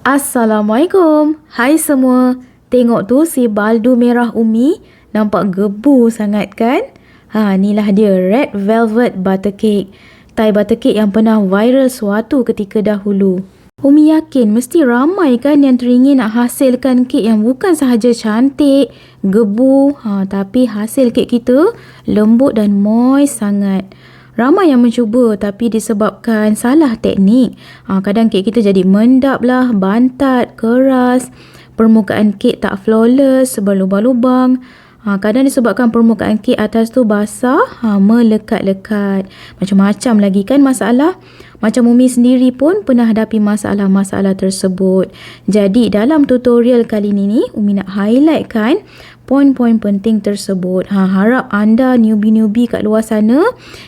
Assalamualaikum. Hai semua. Tengok tu si baldu merah Umi nampak gebu sangat kan? Inilah dia Red Velvet Butter Cake. Thai butter cake yang pernah viral suatu ketika dahulu. Umi yakin mesti ramai kan yang teringin nak hasilkan kek yang bukan sahaja cantik, gebu, tapi hasil kek kita lembut dan moist sangat. Ramai yang mencuba tapi disebabkan salah teknik. Kadang kek kita jadi mendap lah, bantat, keras. Permukaan kek tak flawless, berlubang-lubang. Kadang disebabkan permukaan kek atas tu basah, melekat-lekat. Macam-macam lagi kan masalah. Macam Umi sendiri pun pernah hadapi masalah-masalah tersebut. Jadi dalam tutorial kali ini Umi nak highlight kan poin-poin penting tersebut. Harap anda newbie-newbie kat luar sana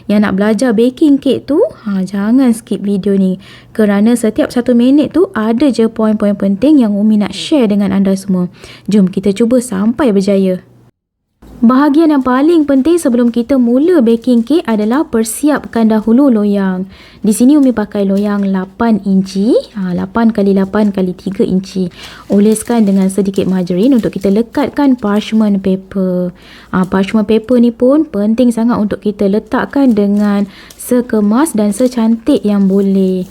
yang nak belajar baking cake tu, jangan skip video ni. Kerana setiap 1 minit tu ada je poin-poin penting yang Umi nak share dengan anda semua. Jom kita cuba sampai berjaya. Bahagian yang paling penting sebelum kita mula baking cake adalah persiapkan dahulu loyang. Di sini Umi pakai loyang 8 inci, 8 x 8 x 3 inci. Oleskan dengan sedikit margarin untuk kita lekatkan parchment paper. Parchment paper ni pun penting sangat untuk kita letakkan dengan sekemas dan secantik yang boleh.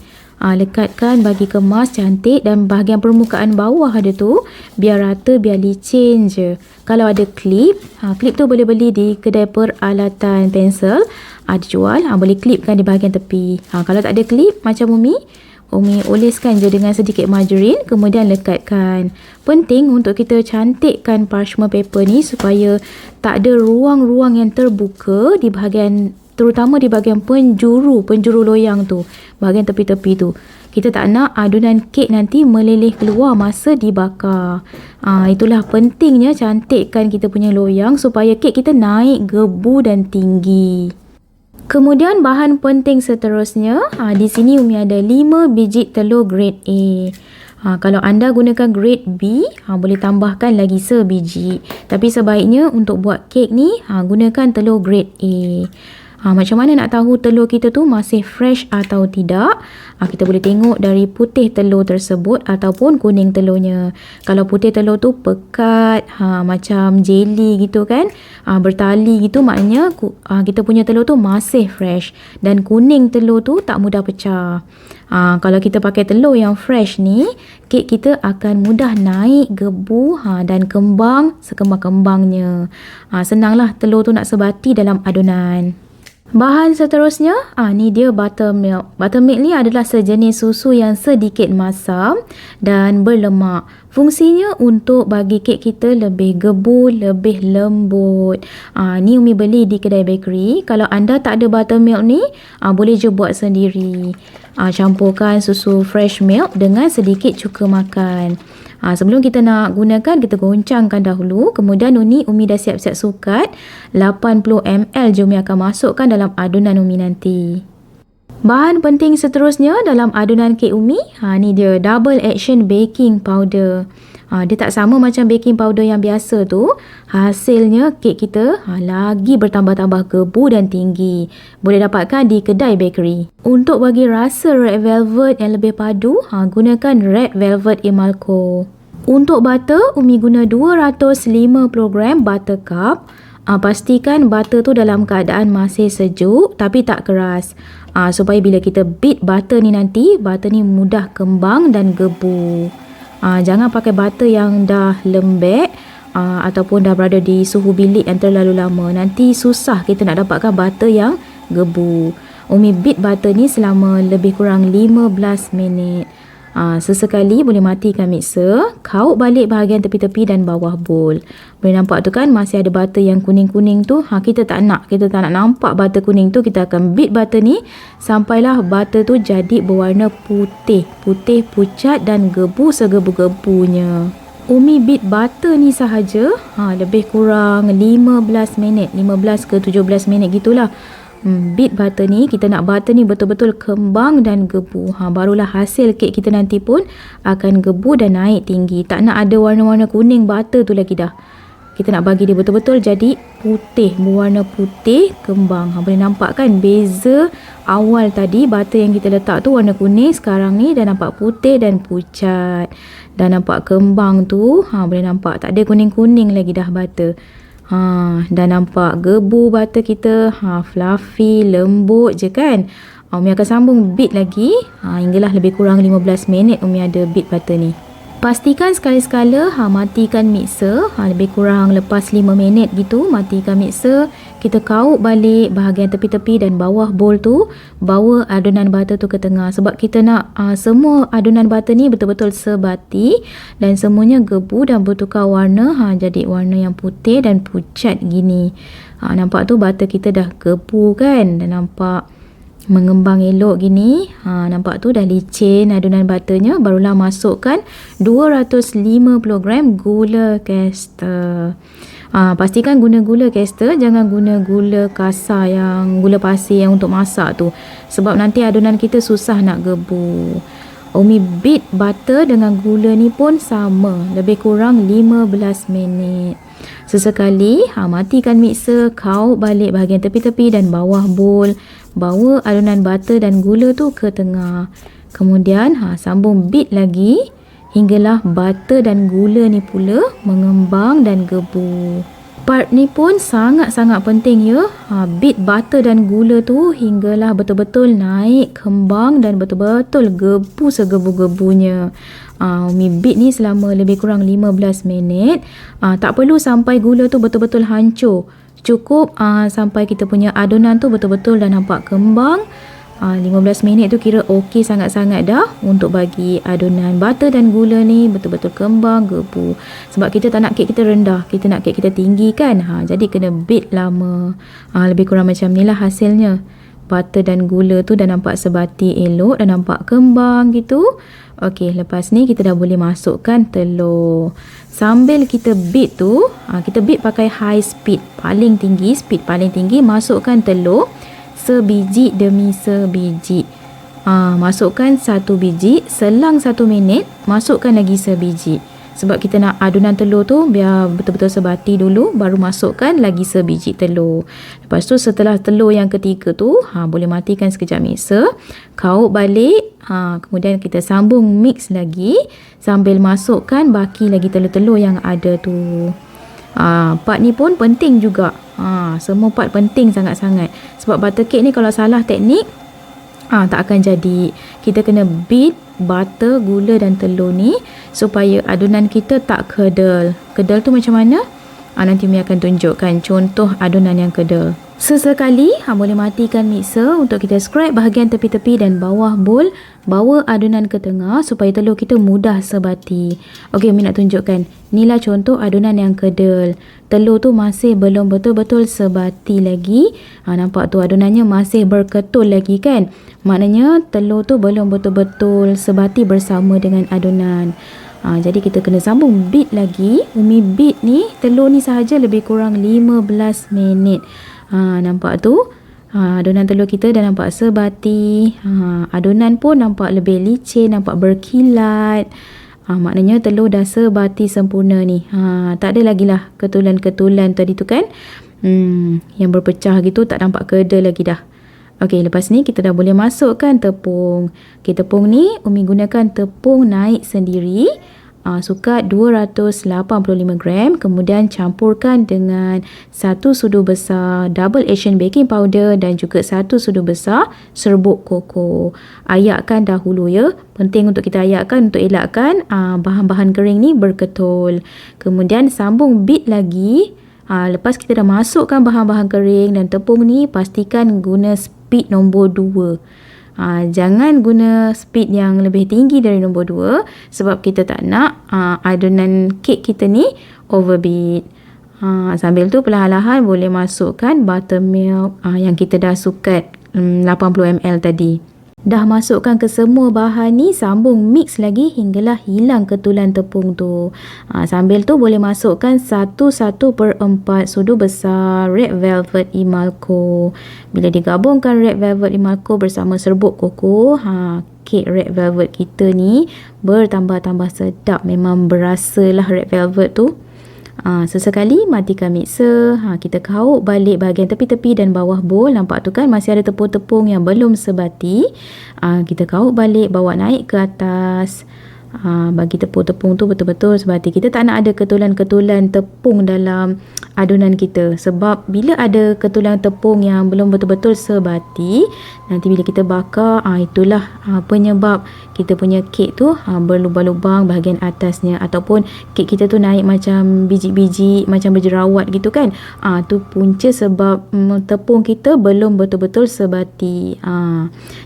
Lekatkan bagi kemas cantik dan bahagian permukaan bawah ada tu biar rata, biar licin je. Kalau ada klip, klip tu boleh beli di kedai peralatan pensel, dijual, boleh klipkan di bahagian tepi. Kalau tak ada klip macam Umi oleskan je dengan sedikit margarin, kemudian lekatkan. Penting untuk kita cantikkan parchment paper ni supaya tak ada ruang-ruang yang terbuka di bahagian, terutama di bahagian penjuru loyang tu, bahagian tepi-tepi tu. Kita tak nak adunan kek nanti meleleh keluar masa dibakar. Itulah pentingnya cantikkan kita punya loyang supaya kek kita naik gebu dan tinggi. Kemudian bahan penting seterusnya, di sini Umi ada 5 biji telur grade A. Kalau anda gunakan grade B, boleh tambahkan lagi sebiji. Tapi sebaiknya untuk buat kek ni, gunakan telur grade A. Macam mana nak tahu telur kita tu masih fresh atau tidak? Kita boleh tengok dari putih telur tersebut ataupun kuning telurnya. Kalau putih telur tu pekat, macam jelly gitu kan, bertali gitu, maknanya kita punya telur tu masih fresh. Dan kuning telur tu tak mudah pecah. Kalau kita pakai telur yang fresh ni, kek kita akan mudah naik gebu dan kembang sekembang-kembangnya. Senanglah telur tu nak sebati dalam adunan. Bahan seterusnya, ni dia buttermilk. Buttermilk ni adalah sejenis susu yang sedikit masam dan berlemak. Fungsinya untuk bagi kek kita lebih gebu, lebih lembut. Ni Umi beli di kedai bakery. Kalau anda tak ada buttermilk ni, boleh je buat sendiri. Campurkan susu fresh milk dengan sedikit cuka makan. Sebelum kita nak gunakan, kita goncangkan dahulu. Kemudian Umi dah siap-siap sukat 80 ml je Umi akan masukkan dalam adunan Umi nanti. Bahan penting seterusnya dalam adunan kek Umi, ni dia double action baking powder. Dia tak sama macam baking powder yang biasa tu. Hasilnya kek kita lagi bertambah-tambah gebu dan tinggi. Boleh dapatkan di kedai bakery. Untuk bagi rasa red velvet yang lebih padu, gunakan red velvet Emalco. Untuk butter, Umi guna 250 gram buttercup. Pastikan butter tu dalam keadaan masih sejuk tapi tak keras. Supaya bila kita beat butter ni nanti, butter ni mudah kembang dan gebu. Jangan pakai butter yang dah lembek ataupun dah berada di suhu bilik yang terlalu lama. Nanti susah kita nak dapatkan butter yang gebu. Umi beat butter ni selama lebih kurang 15 minit. Sesekali boleh matikan mixer, kaut balik bahagian tepi-tepi dan bawah bowl. Boleh nampak tu kan, masih ada butter yang kuning-kuning tu. Kita tak nak nampak butter kuning tu. Kita akan beat butter ni sampailah butter tu jadi berwarna putih pucat dan gebu segebu-gebunya. Umi beat butter ni sahaja lebih kurang 15 minit, 15 ke 17 minit gitulah. Beat butter ni, kita nak butter ni betul-betul kembang dan gebu. Barulah hasil kek kita nanti pun akan gebu dan naik tinggi. Tak nak ada warna-warna kuning butter tu lagi dah. Kita nak bagi dia betul-betul jadi putih, berwarna putih kembang. Boleh nampak kan beza awal tadi butter yang kita letak tu warna kuning, sekarang ni dah nampak putih dan pucat. Dah nampak kembang tu, boleh nampak tak ada kuning-kuning lagi dah butter. Dah nampak gebu butter kita, fluffy, lembut je kan. Umi akan sambung beat lagi, hinggalah lebih kurang 15 minit Umi ada beat butter ni. Pastikan sekali-sekala matikan mixer, lebih kurang lepas 5 minit gitu matikan mixer. Kita kaut balik bahagian tepi-tepi dan bawah bowl tu, bawa adunan butter tu ke tengah sebab kita nak semua adunan butter ni betul-betul sebati dan semuanya gebu dan bertukar warna, jadi warna yang putih dan pucat gini. Nampak tu butter kita dah gebu kan, dah nampak mengembang elok gini. Nampak tu dah licin adunan butternya. Barulah masukkan 250 gram gula caster. Pastikan guna gula caster, jangan guna gula kasar yang gula pasir yang untuk masak tu, sebab nanti adunan kita susah nak gebu. Umi beat butter dengan gula ni pun sama, lebih kurang 15 minit. Sesekali matikan mixer, kaut balik bahagian tepi-tepi dan bawah bowl. Bawa adunan butter dan gula tu ke tengah. Kemudian sambung beat lagi hinggalah butter dan gula ni pula mengembang dan gebu. Part ni pun sangat-sangat penting ya. Beat butter dan gula tu hinggalah betul-betul naik kembang dan betul-betul gebu segebu-gebunya. Umi beat ni selama lebih kurang 15 minit. Tak perlu sampai gula tu betul-betul hancur. Cukup sampai kita punya adunan tu betul-betul dah nampak kembang. 15 minit tu kira okey sangat-sangat dah untuk bagi adunan butter dan gula ni betul-betul kembang, gebu. Sebab kita tak nak kek kita rendah, kita nak kek kita tinggi kan. Jadi kena beat lama. Lebih kurang macam ni lah hasilnya. Butter dan gula tu dah nampak sebati elok, dah nampak kembang gitu. Okey, lepas ni kita dah boleh masukkan telur. Sambil kita beat tu, kita beat pakai high speed, paling tinggi, speed paling tinggi. Masukkan telur sebiji demi sebiji. Masukkan satu biji, selang 1 minit, masukkan lagi sebiji. Sebab kita nak adunan telur tu biar betul-betul sebati dulu, baru masukkan lagi sebiji telur. Lepas tu setelah telur yang ketiga tu, boleh matikan sekejap mixer, kaut balik, kemudian kita sambung mix lagi sambil masukkan baki lagi telur-telur yang ada tu. Part ni pun penting juga. Semua part penting sangat-sangat. Sebab butter cake ni kalau salah teknik, tak akan jadi. Kita kena beat butter, gula dan telur ni supaya adunan kita tak kedel. Kedel tu macam mana? Nanti Mia akan tunjukkan contoh adunan yang kedel. Sesekali boleh matikan mixer untuk kita scrape bahagian tepi-tepi dan bawah bowl. Bawa adunan ke tengah supaya telur kita mudah sebati. Okey, Mia nak tunjukkan. Inilah contoh adunan yang kedel. Telur tu masih belum betul-betul sebati lagi. Nampak tu adunannya masih berketul lagi kan? Maknanya telur tu belum betul-betul sebati bersama dengan adunan. Jadi kita kena sambung beat lagi. Umi beat ni, telur ni sahaja lebih kurang 15 minit. Nampak tu, adunan telur kita dah nampak sebati. Adunan pun nampak lebih licin, nampak berkilat. Maknanya telur dah sebati sempurna ni. Tak ada lagi lah ketulan-ketulan tadi tu kan, yang berpecah gitu, tak nampak kedel lagi dah. Okey, lepas ni kita dah boleh masukkan tepung. Tepung ni Umi gunakan tepung naik sendiri, sukat 285 gram. Kemudian campurkan dengan 1 sudu besar double action baking powder dan juga 1 sudu besar serbuk koko. Ayakkan dahulu ya. Penting untuk kita ayakkan untuk elakkan bahan-bahan kering ni berketul. Kemudian sambung beat lagi. Lepas kita dah masukkan bahan-bahan kering dan tepung ni, pastikan guna speed nombor 2. Jangan guna speed yang lebih tinggi dari nombor 2 sebab kita tak nak adunan kek kita ni overbeat. Sambil tu perlahan-lahan boleh masukkan buttermilk yang kita dah sukat 80 ml tadi. Dah masukkan ke semua bahan ni, sambung mix lagi hinggalah hilang ketulan tepung tu. Sambil tu boleh masukkan 1/4 sudu besar red velvet Imalco. Bila digabungkan red velvet Imalco bersama serbuk koko, kek red velvet kita ni bertambah-tambah sedap. Memang berasalah red velvet tu. Sesekali matikan mixer. Kita kauk balik bahagian tepi-tepi dan bawah bowl. Nampak tu kan, masih ada tepung-tepung yang belum sebati. Kita kauk balik, bawa naik ke atas. Bagi tepung-tepung tu betul-betul sebati. Kita tak nak ada ketulan-ketulan tepung dalam adunan kita, sebab bila ada ketulan tepung yang belum betul-betul sebati, nanti bila kita bakar, itulah penyebab kita punya kek tu berlubang-lubang bahagian atasnya, ataupun kek kita tu naik macam biji-biji, macam berjerawat gitu kan. Tu punca sebab tepung kita belum betul-betul sebati.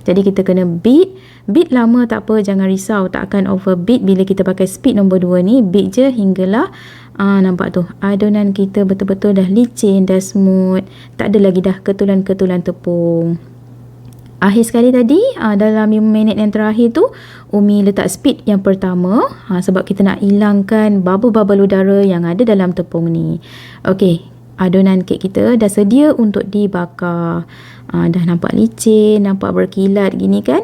Jadi kita kena beat lama tak apa, jangan risau, tak akan overbeat bila kita pakai speed nombor 2 ni. Beat je hinggalah nampak tu adunan kita betul-betul dah licin, dah smooth, tak ada lagi dah ketulan-ketulan tepung. Akhir sekali tadi, dalam 5 minit yang terakhir tu, Umi letak speed yang pertama, sebab kita nak hilangkan bubble-bubble udara yang ada dalam tepung ni. Okey, adunan kek kita dah sedia untuk dibakar. Dah nampak licin, nampak berkilat gini kan.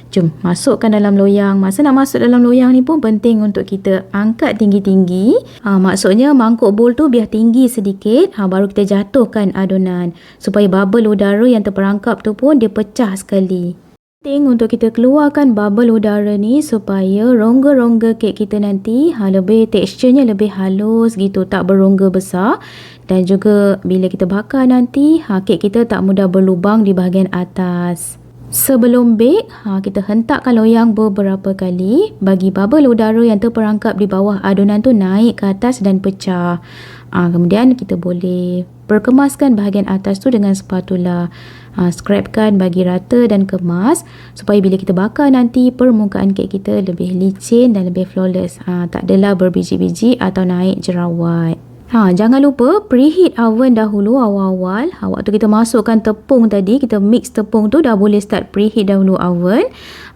Jom masukkan dalam loyang. Masa nak masuk dalam loyang ni pun penting untuk kita angkat tinggi-tinggi. Maksudnya mangkuk bowl tu biar tinggi sedikit, baru kita jatuhkan adunan, supaya bubble udara yang terperangkap tu pun dia pecah sekali. Penting untuk kita keluarkan bubble udara ni supaya rongga-rongga kek kita nanti lebih teksturnya lebih halus gitu, tak berongga besar. Dan juga bila kita bakar nanti, kek kita tak mudah berlubang di bahagian atas. Sebelum bake, kita hentakkan loyang beberapa kali bagi bubble udara yang terperangkap di bawah adunan tu naik ke atas dan pecah. Kemudian kita boleh perkemaskan bahagian atas tu dengan spatula. Scrapkan bagi rata dan kemas supaya bila kita bakar nanti permukaan kek kita lebih licin dan lebih flawless. Tak adalah berbiji-biji atau naik jerawat. Jangan lupa preheat oven dahulu awal-awal. Waktu kita masukkan tepung tadi, kita mix tepung tu, dah boleh start preheat dahulu oven.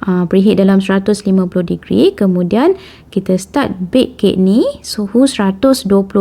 Preheat dalam 150 degree. Kemudian kita start bake kek ni suhu 120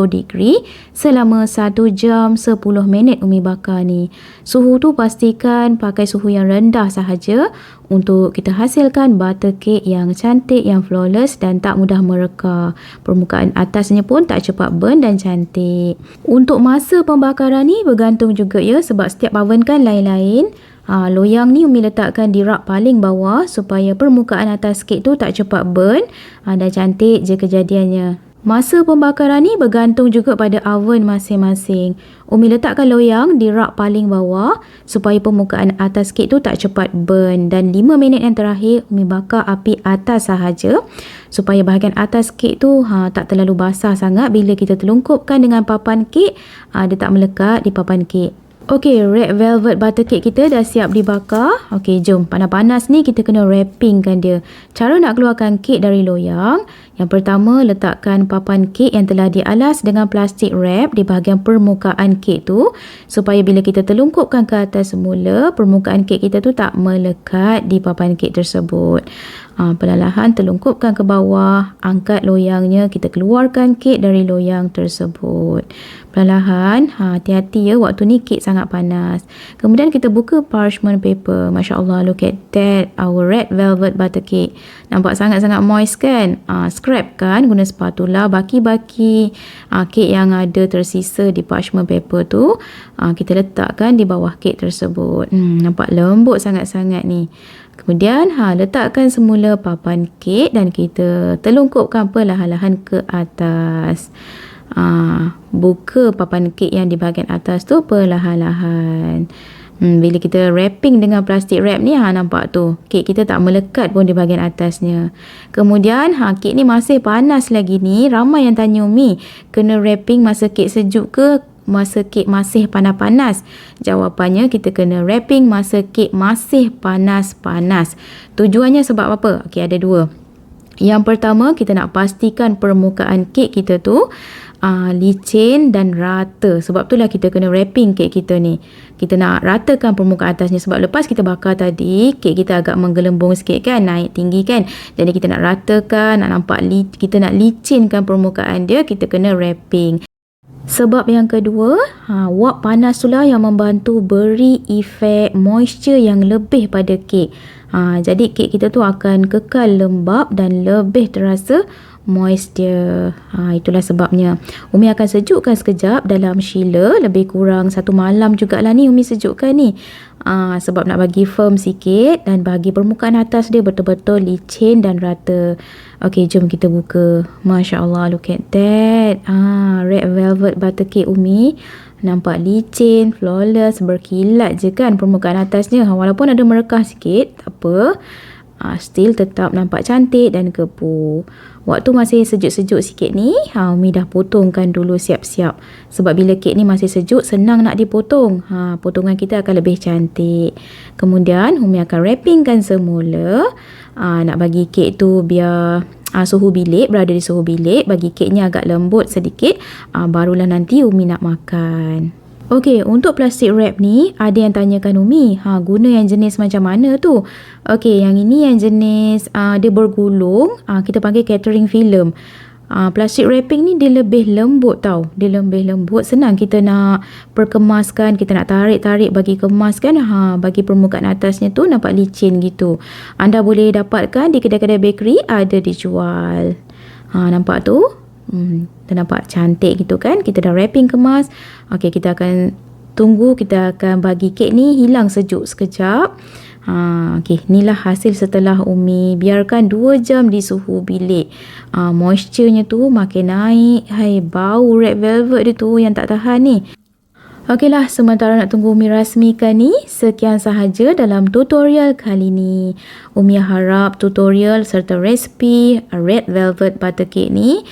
degree selama 1 jam 10 minit Umi bakar ni. Suhu tu pastikan pakai suhu yang rendah sahaja untuk kita hasilkan butter cake yang cantik, yang flawless dan tak mudah mereka. Permukaan atasnya pun tak cepat burn dan cantik. Untuk masa pembakaran ni bergantung juga ya, sebab setiap oven kan lain-lain. Loyang ni Umi letakkan di rak paling bawah supaya permukaan atas kek tu tak cepat burn. Dan cantik je kejadiannya. Masa pembakaran ni bergantung juga pada oven masing-masing. Umi letakkan loyang di rak paling bawah supaya permukaan atas kek tu tak cepat burn. Dan 5 minit yang terakhir Umi bakar api atas sahaja supaya bahagian atas kek tu tak terlalu basah sangat. Bila kita telungkupkan dengan papan kek, dia tak melekat di papan kek. Okey, red velvet butter cake kita dah siap dibakar. Okey, jom. Panas-panas ni kita kena wrappingkan dia. Cara nak keluarkan kek dari loyang, yang pertama letakkan papan kek yang telah dialas dengan plastik wrap di bahagian permukaan kek tu supaya bila kita telungkupkan ke atas semula, permukaan kek kita tu tak melekat di papan kek tersebut. Perlahan telungkupkan ke bawah, angkat loyangnya, kita keluarkan kek dari loyang tersebut. Perlahan, hati-hati ya, waktu ni kek sangat panas. Kemudian kita buka parchment paper. Masya Allah, look at that, our red velvet butter cake. Nampak sangat-sangat moist kan? Scrapkan guna spatula, baki-baki kek yang ada tersisa di parchment paper tu, kita letakkan di bawah kek tersebut. Nampak lembut sangat-sangat ni. Kemudian letakkan semula papan kek dan kita telungkupkan perlahan-lahan ke atas. Buka papan kek yang di bahagian atas tu perlahan-lahan. Bila kita wrapping dengan plastik wrap ni, nampak tu kek kita tak melekat pun di bahagian atasnya. Kemudian kek ni masih panas lagi ni. Ramai yang tanya Umi, kena wrapping masa kek sejuk ke masa kek masih panas-panas? Jawapannya, kita kena wrapping masa kek masih panas-panas. Tujuannya sebab apa? Okey, ada dua. Yang pertama, kita nak pastikan permukaan kek kita tu licin dan rata. Sebab itulah kita kena wrapping kek kita ni. Kita nak ratakan permukaan atasnya. Sebab lepas kita bakar tadi, kek kita agak menggelembung sikit kan, naik tinggi kan. Jadi kita nak ratakan, nak nampak kita nak licinkan permukaan dia, kita kena wrapping. Sebab yang kedua, wap panas itulah yang membantu beri efek moisture yang lebih pada kek. Jadi kek kita tu akan kekal lembap dan lebih terasa moist dia. Itulah sebabnya. Umi akan sejukkan sekejap dalam chiller, lebih kurang 1 malam jugalah ni Umi sejukkan ni. Sebab nak bagi firm sikit dan bagi permukaan atas dia betul-betul licin dan rata. Okey, jom kita buka. Masya Allah, look at that. Red velvet butter cake Umi. Nampak licin, flawless, berkilat je kan permukaan atasnya. Walaupun ada merekah sikit, tak apa. Still tetap nampak cantik dan kepu. Waktu masih sejuk-sejuk sikit ni, Umi dah potongkan dulu siap-siap. Sebab bila kek ni masih sejuk, senang nak dipotong. Potongan kita akan lebih cantik. Kemudian Umi akan wrappingkan semula. Nak bagi kek tu biar suhu bilik, berada di suhu bilik, bagi keknya agak lembut sedikit, barulah nanti Umi nak makan. Okey, untuk plastik wrap ni, ada yang tanyakan Umi, guna yang jenis macam mana tu? Okey, yang ini yang jenis dia bergulung, kita panggil catering film. Plastik wrapping ni dia lebih lembut tau. Dia lebih lembut, senang kita nak perkemaskan, kita nak tarik-tarik bagi kemaskan, bagi permukaan atasnya tu nampak licin gitu. Anda boleh dapatkan di kedai-kedai bakery, ada dijual. Nampak tu? Dia nampak cantik gitu kan. Kita dah wrapping kemas. Okey, kita akan tunggu, kita akan bagi kek ni hilang sejuk sekejap. Okey, inilah hasil setelah Umi biarkan 2 jam di suhu bilik. Moisture-nya tu makin naik. Hai, bau red velvet dia tu yang tak tahan ni. Okeylah, sementara nak tunggu Umi rasmikan ni, sekian sahaja dalam tutorial kali ni. Umi harap tutorial serta resipi red velvet butter cake ni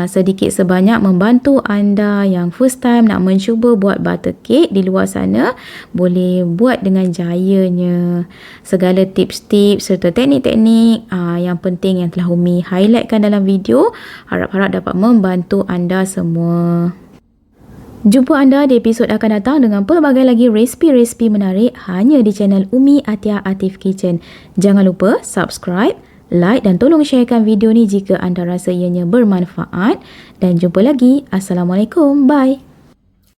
sedikit sebanyak membantu anda yang first time nak mencuba buat butter cake di luar sana, boleh buat dengan jayanya. Segala tips-tips serta teknik-teknik yang penting yang telah Umi highlightkan dalam video, harap-harap dapat membantu anda semua. Jumpa anda di episod akan datang dengan pelbagai lagi resipi-resipi menarik hanya di channel Umi Atia Atif Kitchen. Jangan lupa subscribe, like dan tolong sharekan video ni jika anda rasa ianya bermanfaat. Dan jumpa lagi. Assalamualaikum. Bye.